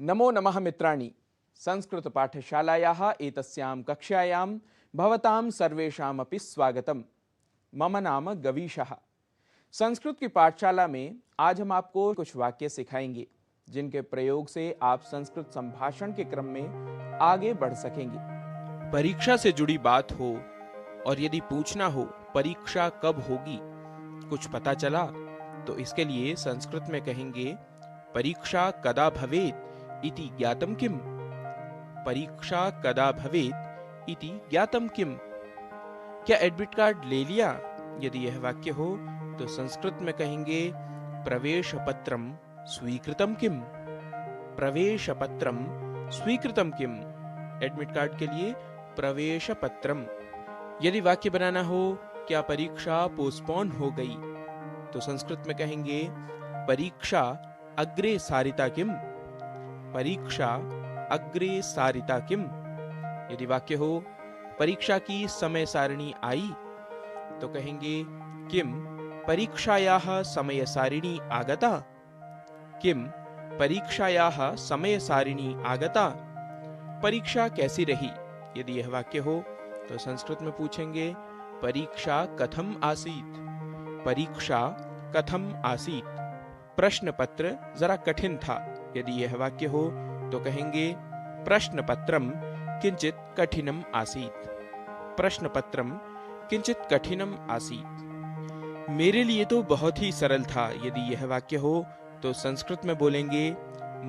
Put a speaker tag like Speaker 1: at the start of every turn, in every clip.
Speaker 1: नमो नमः मित्राणि। संस्कृतपाठशालायाः एतस्यां कक्षायां भवतां सर्वेषामपि स्वागतम्। मम नाम गवीशः। संस्कृत की पाठशाला में आज हम आपको कुछ वाक्य सिखाएंगे जिनके प्रयोग से आप संस्कृत संभाषण के क्रम में आगे बढ़ सकेंगे।
Speaker 2: परीक्षा से जुड़ी बात हो और यदि पूछना हो परीक्षा कब होगी, कुछ पता चला तो इसके लिए संस्कृत में कहेंगे परीक्षा कदा भवेत् इति ज्ञातम किम। परीक्षा कदा भवेत् इति ज्ञातम किम। क्या एडमिट कार्ड ले लिया? यदि यह वाक्य हो तो संस्कृत में कहेंगे प्रवेश पत्रम स्वीकृतम किम। प्रवेश पत्रम स्वीकृतम किम। एडमिट कार्ड के लिए प्रवेश पत्रम। यदि वाक्य बनाना हो क्या परीक्षा पोस्टपोन हो गई तो संस्कृत में कहेंगे परीक्षा अग्रे सारिता किम। परीक्षा अग्रे सारिता किम। यदि वाक्य हो परीक्षा की समय सारिणी आई तो कहेंगे किम परीक्षायाः समय सारिणी आगता। किम परीक्षायाः समय सारिणी आगता। परीक्षा कैसी रही? यदि यह वाक्य हो तो संस्कृत में पूछेंगे परीक्षा कथम आसीत्। परीक्षा कथम आसीत्। प्रश्न पत्र जरा कठिन था। यदि यह वाक्य हो तो कहेंगे प्रश्न पत्रम किंचित कठिनम आसीत्। प्रश्न पत्रम किंचित कठिनम आसीत्। मेरे लिए तो बहुत ही सरल था। यदि यह वाक्य हो तो संस्कृत में बोलेंगे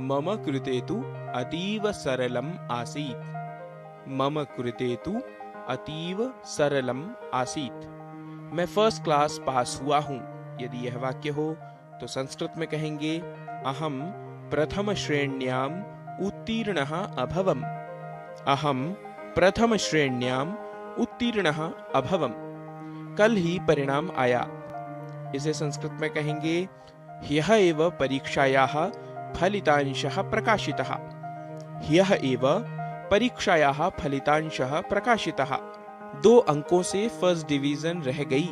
Speaker 2: मम कृते तु अतीव सरलम आसीत्। मम कृते तु अतीव सरलम आसीत्। मैं फर्स्ट क्लास पास हुआ हूं। यदि यह वाक्य हो तो संस्कृत में कहेंगे अहम प्रथम श्रेण्याम उत्तीर्णः अभवम्। अहम प्रथम श्रेण्याम उत्तीर्णः अभवम्। कल ही परिणाम आया। इसे संस्कृत में कहेंगे ह्यः एव परीक्षायाः फलितांशः प्रकाशितः। ह्यः एव परीक्षायाः फलितांशः प्रकाशितः। 2 अंकों से फर्स्ट डिवीजन रह गई।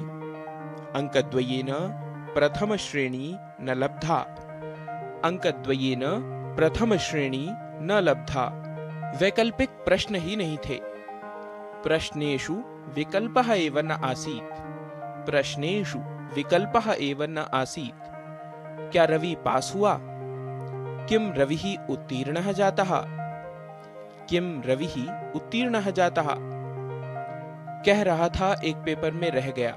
Speaker 2: अंकद्वयेन प्रथम श्रेणी न लब्धा। अंकद्वयेन प्रथम श्रेणी न लब्धा। वैकल्पिक प्रश्न ही नहीं थे। प्रश्नेषु विकल्पः एव न आसीत्। प्रश्नेषु विकल्पः एव न आसीत्। क्या रवि पास हुआ? किम रविः उत्तीर्णः जातः। किम रविः उत्तीर्णः जातः। कह रहा था एक पेपर में रह गया।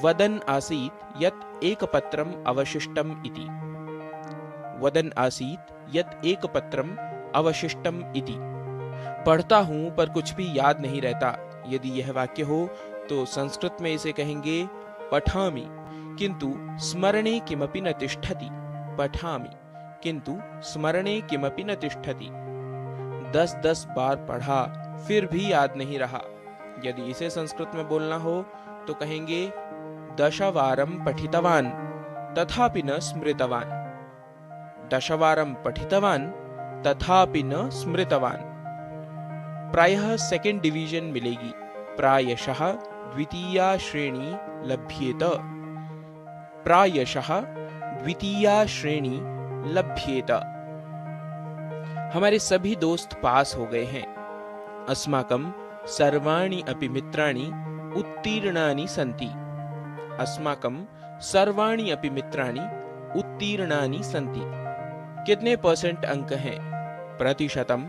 Speaker 2: वदन् आसीत् यत् एकपत्रम् अवशिष्टम् इति। वदन् आसीत् यत् एकपत्रम् अवशिष्टम् इति। पढ़ता हूं पर कुछ भी याद नहीं रहता। यदि यह वाक्य हो तो संस्कृत में इसे कहेंगे पठामि किंतु स्मरणे किमपि न तिष्ठति। पठामि किंतु स्मरणे किमपि न तिष्ठति। 10 बार पढ़ा फिर भी याद नहीं रहा। यदि इसे संस्कृत में बोलना हो तो कहेंगे दशवारं पठितवान् तथापि न स्मृतवान्। दशवारं पठितवान् तथापि न स्मृतवान्। प्रायः सेकंड डिवीजन मिलेगी। प्रायशः द्वितीया श्रेणी लभ्येत। प्रायशः द्वितीया श्रेणी लभ्येत। हमारे सभी दोस्त पास हो गए हैं। अस्माकं सर्वाणि अपि मित्राणि उत्तीर्णानि सन्ति। अस्माकं सर्वाणि अपि मित्राणि उत्तीर्णानि सन्ति। कितने % अंक हैं? प्रतिशतम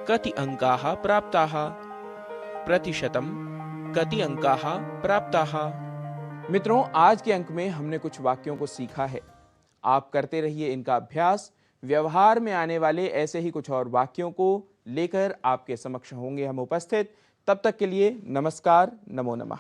Speaker 2: कति अंकाः प्राप्ताः। प्रतिशतम कति अंकाः प्राप्ताः।
Speaker 1: मित्रों, आज के अंक में हमने कुछ वाक्यों को सीखा है। आप करते रहिए इनका अभ्यास। व्यवहार में आने वाले ऐसे ही कुछ और वाक्यों को लेकर आपके समक्ष होंगे हम उपस्थित। तब तक के लिए नमस्कार। नमो नमः।